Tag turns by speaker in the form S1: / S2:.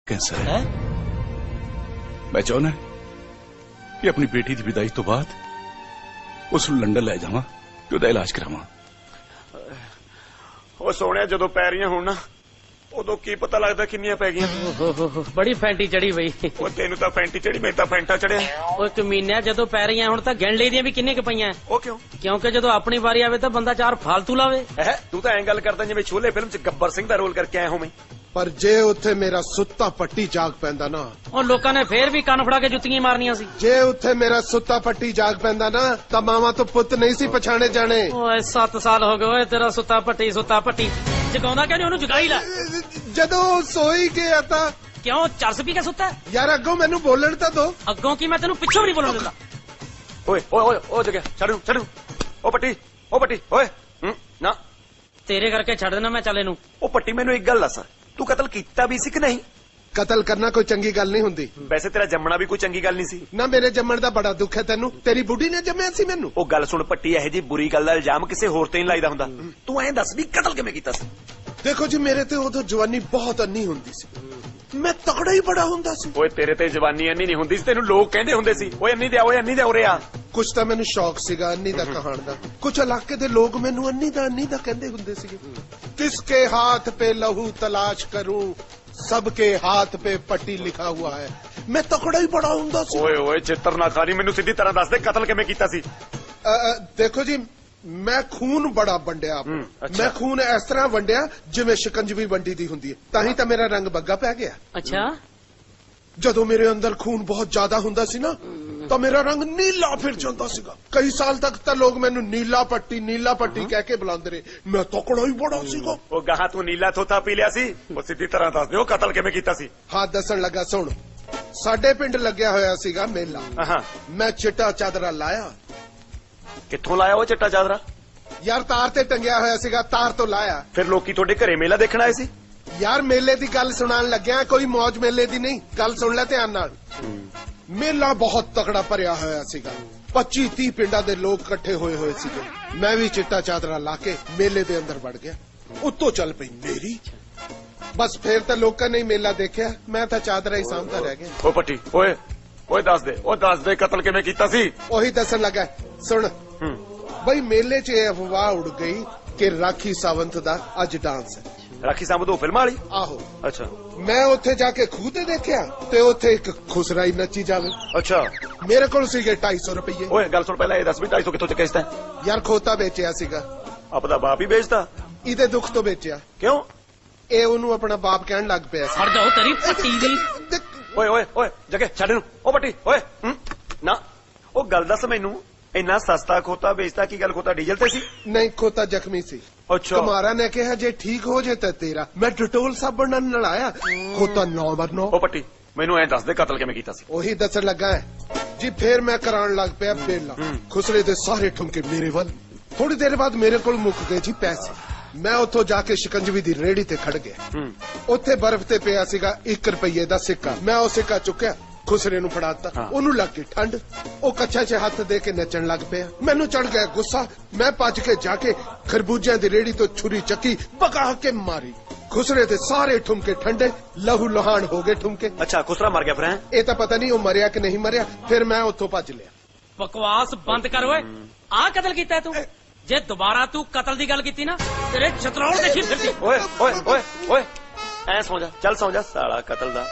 S1: Cancer है। मैं चाहना कि अपनी बेटी की विदाई तो बाद उस लंडन लै जावा ते ओहदा इलाज करावा।
S2: ਉਹ ਸੋਹਣਿਆ ਜਦੋਂ ਪੈ ਰਹੀਆਂ ਹੁਣ ਨਾ ਉਦੋਂ ਕੀ ਪਤਾ ਲੱਗਦਾ ਕਿੰਨੀਆਂ ਪੈ ਗਈਆਂ।
S3: ਬੜੀ ਫੈਂਟੀ ਚੜੀ ਬਈ।
S2: ਉਹ ਤੈਨੂੰ ਤਾਂ ਫੈਂਟੀ ਚੜੀ, ਮੈਨੂੰ ਤਾਂ ਫੈਂਟਾ ਚੜਿਆ।
S3: ਉਹ ਕਮੀਨਿਆ ਜਦੋਂ ਪੈ ਰਹੀਆਂ ਹੁਣ ਤਾਂ ਗਿਣ ਲਈਦੀਆਂ ਵੀ ਕਿੰਨੇ ਕੁ ਪਈਆਂ।
S2: ਉਹ ਕਿਉਂ?
S3: ਕਿਉਂਕਿ ਜਦੋਂ ਆਪਣੀ ਵਾਰੀ ਆਵੇ ਤਾਂ ਬੰਦਾ ਚਾਰ ਫਾਲਤੂ ਲਾਵੇ।
S2: ਤੂੰ ਤਾਂ ਐਂ ਗੱਲ ਕਰਦਾ ਜਿਵੇਂ ਛੋਲੇ ਫਿਲਮ ਚ ਗੱਬਰ ਸਿੰਘ ਦਾ ਰੋਲ ਕਰਕੇ ਆਇਆ ਹੋਵੇਂ।
S4: ਪਰ ਜੇ ਉੱਥੇ ਮੇਰਾ ਸੁੱਤਾ ਪੱਟੀ ਜਾਗ ਪੈਂਦਾ ਨਾ,
S3: ਉਹ ਲੋਕਾਂ ਨੇ ਫੇਰ ਵੀ ਕੰਨ ਫੜਾ ਕੇ ਜੁੱਤੀਆਂ ਮਾਰਨੀਆਂ ਸੀ।
S4: ਜੇ ਉੱਥੇ ਮੇਰਾ ਸੁੱਤਾ ਪੱਟੀ ਜਾਗ ਪੈਂਦਾ ਨਾ ਤਾਂ ਮਾਵਾਂ ਤੋਂ ਪੁੱਤ ਨਹੀਂ ਸੀ ਪਛਾਣੇ ਜਾਣੇ।
S3: ਓਏ 7 ਸਾਲ ਹੋ ਗਏ ਓਏ ਤੇਰਾ ਸੁੱਤਾ ਪੱਟੀ ਜਗਾਉਂਦਾ ਕਿਉਂ ਨੀ ਉਹਨੂੰ ਜਗਾਈ ਲੈ।
S4: ਜਦੋਂ ਸੋਈ ਗਿਆ ਤਾਂ
S3: ਕਿਉਂ ਚਰਸ ਪੀ ਕੇ ਸੁੱਤਾ?
S4: ਯਾਰ ਅੱਗੋਂ ਮੈਨੂੰ ਬੋਲਣ ਤਾਂ ਦੋ।
S3: ਅੱਗੋਂ ਕੀ ਮੈਂ ਤੈਨੂੰ ਪਿੱਛੋਂ ਵੀ ਨਹੀਂ ਬੋਲਣ ਦਿੰਦਾ।
S2: ਓਏ ਓਏ ਓਏ ਉਹ ਜਗ੍ਹਾ ਛੱਡੂ ਉਹ ਪੱਟੀ ਓਏ ਨਾ
S3: ਤੇਰੇ ਕਰਕੇ ਛੱਡ ਦੇਣਾ ਮੈਂ ਚੱਲੇ ਨੂੰ।
S2: ਉਹ ਪੱਟੀ ਮੈਨੂੰ ਇੱਕ ਗੱਲ ਦੱਸ, ਤੂੰ ਕਤਲ ਕੀਤਾ ਵੀ ਸੀ ਕਿ ਨਹੀਂ?
S4: ਕਤਲ ਕਰਨਾ ਕੋਈ ਚੰਗੀ ਗੱਲ ਨਹੀਂ ਹੁੰਦੀ।
S2: ਵੈਸੇ ਤੇਰਾ ਜੰਮਣਾ ਵੀ ਕੋਈ ਚੰਗੀ ਗੱਲ ਨਹੀਂ ਸੀ
S4: ਨਾ। ਮੇਰੇ ਜੰਮਣ ਦਾ ਬੜਾ ਦੁੱਖ ਹੈ ਤੈਨੂੰ। ਤੇਰੀ ਬੁੱਢੀ ਨੇ ਜੰਮਿਆ ਸੀ ਮੈਨੂੰ।
S2: ਉਹ ਗੱਲ ਸੁਣ ਪੱਟੀ, ਇਹੋ ਜੀ ਬੁਰੀ ਗੱਲ ਦਾ ਇਲਜ਼ਾਮ ਕਿਸੇ ਹੋਰ ਤੇ ਨਹੀਂ ਲਾਈਦਾ ਹੁੰਦਾ। ਤੂੰ ਐਂ ਦੱਸ ਵੀ ਕਤਲ ਕਿਵੇਂ ਕੀਤਾ ਸੀ?
S4: ਦੇਖੋ ਜੀ, ਮੇਰੇ ਤੇ ਉਦੋਂ ਜਵਾਨੀ ਬਹੁਤ ਅੰਨੀ ਹੁੰਦੀ ਸੀ। ਮੈਂ ਤਕੜਾ ਹੀ ਬੜਾ ਹੁੰਦਾ ਸੀ।
S2: ਓਏ ਤੇਰੇ ਤੇ ਜਵਾਨੀ ਅੰਨੀ ਨਹੀਂ ਹੁੰਦੀ ਸੀ, ਤੈਨੂੰ ਲੋਕ ਕਹਿੰਦੇ ਹੁੰਦੇ ਸੀ ਓਏ ਅੰਨੀ ਦੇ ਉਰੇ ਆ।
S4: ਕੁਛ ਤਾਂ ਮੈਨੂੰ ਸ਼ੌਕ ਸੀਗਾ ਅੰਨੀ ਦਾ ਕਹਾਣ ਦਾ। ਕੁਛ ਇਲਾਕੇ ਦੇ ਲੋਕ ਮੈਨੂੰ ਅੰਨੀ ਦਾ ਕਹਿੰਦੇ ਹੁੰਦੇ ਸੀਗੇ। ਕਿਸਕੇ हाथ पे लहू तलाश करूं, सबके हाथ पे पट्टी लिखा हुआ है। मैं तकड़ा ही बड़ा ਹੁੰਦਾ ਸੀ।
S2: ਓਏ ਚਿੱਤਰ ਨਾ ਖਾਣੀ, ਮੈਨੂੰ ਸਿੱਧੀ ਤਰ੍ਹਾਂ ਦੱਸ ਦੇ ਕਤਲ ਕਿਵੇਂ ਕੀਤਾ ਸੀ?
S4: ਦੇਖੋ ਜੀ, ਮੈਂ ਖੂਨ ਬੜਾ ਵੰਡਿਆ। ਮੈਂ ਖੂਨ ਇਸ ਤਰ੍ਹਾਂ ਵੰਡਿਆ ਜਿਵੇਂ ਸ਼ਿਕੰਜਵੀ ਵੰਡੀ ਦੀ ਹੁੰਦੀ ਹੈ। ਤਾਂ ਹੀ ਤਾਂ ਮੇਰਾ ਰੰਗ ਬੱਗਾ ਪੈ ਗਿਆ।
S3: ਅੱਛਾ,
S4: ਜਦੋਂ ਮੇਰੇ ਅੰਦਰ ਖੂਨ ਬਹੁਤ ਜ਼ਿਆਦਾ ਹੁੰਦਾ ਸੀ ਨਾ ਤਾਂ ਮੇਰਾ ਰੰਗ ਨੀਲਾ ਫਿਰ ਜਾਂਦਾ ਸੀਗਾ। ਕਈ ਸਾਲ ਤੱਕ ਤਾਂ ਲੋਕ ਮੈਨੂੰ ਨੀਲਾ ਪੱਟੀ ਕਹਿ ਕੇ ਬੁਲਾਉਂਦੇ ਰਹੇ। ਮੈਂ ਤਕੜਾ ਹੀ ਬੜਾ ਸੀਗਾ।
S2: ਉਹ ਗਾਹਾਂ ਤੂੰ ਨੀਲਾ ਥੋਥਾ ਪੀ ਲਿਆ ਸੀ? ਉਹ ਸਿੱਧੀ ਤਰ੍ਹਾਂ ਦੱਸ ਦਿਓ ਕਤਲ ਕਿਵੇਂ ਕੀਤਾ ਸੀ?
S4: ਹਾਂ ਦੱਸਣ ਲੱਗਾ, ਸੁਣ। ਸਾਡੇ ਪਿੰਡ ਲੱਗਿਆ ਹੋਇਆ ਸੀਗਾ ਮੇਲਾ। ਮੈਂ ਚਿੱਟਾ ਚਾਦਰਾ ਲਾਇਆ।
S2: ਕਿੱਥੋਂ ਲਾਇਆ ਉਹ ਚਿੱਟਾ ਚਾਦਰਾ?
S4: ਯਾਰ ਤਾਰ ਤੇ ਟੰਗਿਆ ਹੋਇਆ ਸੀਗਾ, ਤਾਰ ਤੋਂ ਲਾਇਆ।
S2: ਫਿਰ ਲੋਕੀ ਤੁਹਾਡੇ ਘਰੇ ਮੇਲਾ ਦੇਖਣ ਆਏ ਸੀ?
S4: ਯਾਰ ਮੇਲੇ ਦੀ ਗੱਲ ਸੁਣਾਉਣ ਲੱਗਿਆ, ਕੋਈ ਮੌਜ ਮੇਲੇ ਦੀ ਨਹੀਂ। ਗੱਲ ਸੁਣ ਲੈ ਧਿਆਨ ਨਾਲ। ਮੇਲਾ ਬਹੁਤ ਤਕੜਾ ਭਰਿਆ ਹੋਇਆ ਸੀਗਾ। 25-30 ਪਿੰਡਾਂ ਦੇ ਲੋਕ ਇਕੱਠੇ ਹੋਏ ਸੀਗੇ। ਮੈਂ ਵੀ ਚਿੱਟਾ ਚਾਦਰਾ ਲਾ ਕੇ ਮੇਲੇ ਦੇ ਅੰਦਰ ਵੜ ਗਿਆ। ਉੱਤੋਂ ਚੱਲ ਪਈ ਮੇਰੀ। ਬਸ ਫੇਰ ਤਾਂ ਲੋਕਾਂ ਨੇ ਮੇਲਾ ਦੇਖਿਆ, ਮੈਂ ਤਾਂ ਚਾਦਰਾ ਹੀ ਸਾਂਭਦਾ ਰਹਿ ਗਿਆ।
S2: ਉਹ ਪੱਟੀ ਓਏ ਦੱਸ ਦੇ ਕਤਲ ਕਿਵੇਂ ਕੀਤਾ ਸੀ?
S4: ਉਹੀ ਦੱਸਣ ਲੱਗਾ, ਸੁਣ। ਬਈ ਮੇਲੇ 'ਚ ਇਹ ਅਫਵਾਹ ਉੜ ਗਈ ਕਿ ਰਾਖੀ ਸਾਵੰਤ ਦਾ ਅੱਜ ਡਾਂਸ ਹੈ।
S2: ਰਾਖੀ ਸਾਵੰਤ ਉਹ ਫਿਲਮ ਵਾਲੀ?
S4: ਆਹੋ।
S2: ਅੱਛਾ।
S4: ਮੈਂ ਉੱਥੇ ਜਾ ਕੇ ਖੂਹ ਤੇ ਦੇਖਿਆ ਤੇ ਉੱਥੇ ਇੱਕ ਖੁਸਰਾਈ ਨੱਚੀ ਜਾਵੇ।
S2: ਅੱਛਾ।
S4: ਮੇਰੇ ਕੋਲ ਸੀਗੇ 250 ਰੁਪਏ।
S2: ਓਏ ਗੱਲ ਸੁਣ, ਪਹਿਲਾਂ ਇਹ ਦੱਸ ਵੀ 250 ਕਿੱਥੋਂ ਚੱਕਿਆ ਸੀ?
S4: ਯਾਰ ਖੋਤਾ ਵੇਚਿਆ ਸੀਗਾ।
S2: ਆਪਦਾ ਬਾਪ ਹੀ ਵੇਚਦਾ?
S4: ਇਹਦੇ ਦੁੱਖ ਤੋਂ ਵੇਚਿਆ।
S2: ਕਿਉਂ?
S4: ਇਹ ਉਹਨੂੰ ਆਪਣਾ ਬਾਪ ਕਹਿਣ ਲੱਗ ਪਿਆ ਸੀ।
S3: ਹਟ ਜਾਓ ਤੇਰੀ ਪੱਟੀ ਦੀ।
S2: ਓਏ ਜਗੇ ਛੱਡ ਨੂੰ। ਉਹ ਪੱਟੀ ਓਏ ਨਾ, ਉਹ ਗੱਲ ਦੱਸ ਮੈਨੂੰ, ਇੰਨਾ ਸਸਤਾ ਖੋਤਾ ਵੇਚਦਾ ਕੀ ਗੱਲ? ਖੋਤਾ ਡੀਜ਼ਲ ਤੇ ਸੀ?
S4: ਨਹੀਂ, ਖੋਤਾ ਜ਼ਖਮੀ ਸੀ।
S2: ਅੱਛਾ।
S4: ਕੁਮਾਰਾ ਨੇ ਕਿਹਾ ਜੇ ਠੀਕ ਹੋ ਜੇ ਤਾਂ ਤੇਰਾ। ਮੈਂ ਡਟੋਲ ਸਾਬਣ ਨਾਲ ਨਲਾਇਆ। ਖੋਤਾ 9/9।
S2: ਉਹ ਪੱਟੀ ਮੈਨੂੰ ਐਂ ਦੱਸ ਦੇ ਕਤਲ ਕਿਵੇਂ ਕੀਤਾ ਸੀ?
S4: ਉਹੀ ਦੱਸਣ ਲੱਗਾ ਹੈ ਜੀ। ਫੇਰ ਮੈਂ ਕਰਾਉਣ ਲੱਗ ਪਿਆ ਬੇਲਾ। ਖੁਸਰੇ ਦੇ ਸਾਰੇ ਠੁਮਕੇ ਮੇਰੇ ਵੱਲ। ਥੋੜੀ ਦੇਰ ਬਾਅਦ ਮੇਰੇ ਕੋਲ ਮੁੱਕ ਗਏ ਜੀ ਪੈਸੇ। ਮੈਂ ਉੱਥੋਂ ਜਾ ਕੇ ਸ਼ਿਕੰਜਵੀ ਦੀ ਰੇੜੀ ਤੇ ਖੜ ਗਿਆ। ਉੱਥੇ ਬਰਫ਼ ਤੇ ਪਿਆ ਸੀਗਾ 1 ਰੁਪਏ ਦਾ ਸਿੱਕਾ। ਮੈਂ ਉਹ ਸਿੱਕਾ ਚੁੱਕਿਆ, ਖੁਸਰੇ ਨੂੰ ਫੜਾਤਾ। ਉਹਨੂੰ ਲੱਗ ਗਈ ਠੰਡ। ਉਹ ਕੱਛਾ 'ਚ ਹੱਥ ਦੇ ਕੇ ਨੱਚਣ ਲੱਗ ਪਿਆ। ਮੈਨੂੰ ਚੜ ਗਿਆ ਗੁੱਸਾ। ਮੈਂ ਭੱਜ ਕੇ ਜਾ ਕੇ ਖਰਬੂਜਿਆਂ ਦੀ ਰੇੜੀ ਤੋਂ ਛੁਰੀ ਚੱਕੀ, ਬਗਾ ਕੇ ਮਾਰੀ। ਖੁਸਰੇ ਦੇ ਸਾਰੇ ਠੁਮਕੇ ਠੰਡੇ, ਲਹੂ ਲੁਹਾਨ ਹੋ ਗਏ ਠੁਮਕੇ।
S2: ਅੱਛਾ, ਖੁਸਰਾ ਮਰ ਗਿਆ ਫਿਰ?
S4: ਇਹ ਤਾਂ ਪਤਾ ਨਹੀਂ ਉਹ ਮਰਿਆ ਕਿ ਨਹੀਂ ਮਰਿਆ। ਫਿਰ ਮੈਂ ਉੱਥੋਂ ਭੱਜ ਲਿਆ।
S3: ਬਕਵਾਸ ਬੰਦ ਕਰ ਓਏ। ਆਹ ਕਤਲ ਕੀਤਾ ਤੂੰ? ਜੇ ਦੁਬਾਰਾ ਤੂੰ ਕਤਲ ਦੀ ਗੱਲ ਕੀਤੀ ਨਾ ਤੇਰੇ ਚਤਰੌਲ ਦੇਖੀ ਫਿਰਦੀ।
S2: ਓਏ ਐ ਸੌਂ ਜਾ, ਚੱਲ ਸੌਂ ਜਾ ਸਾਲਾ ਕਤਲ ਦਾ।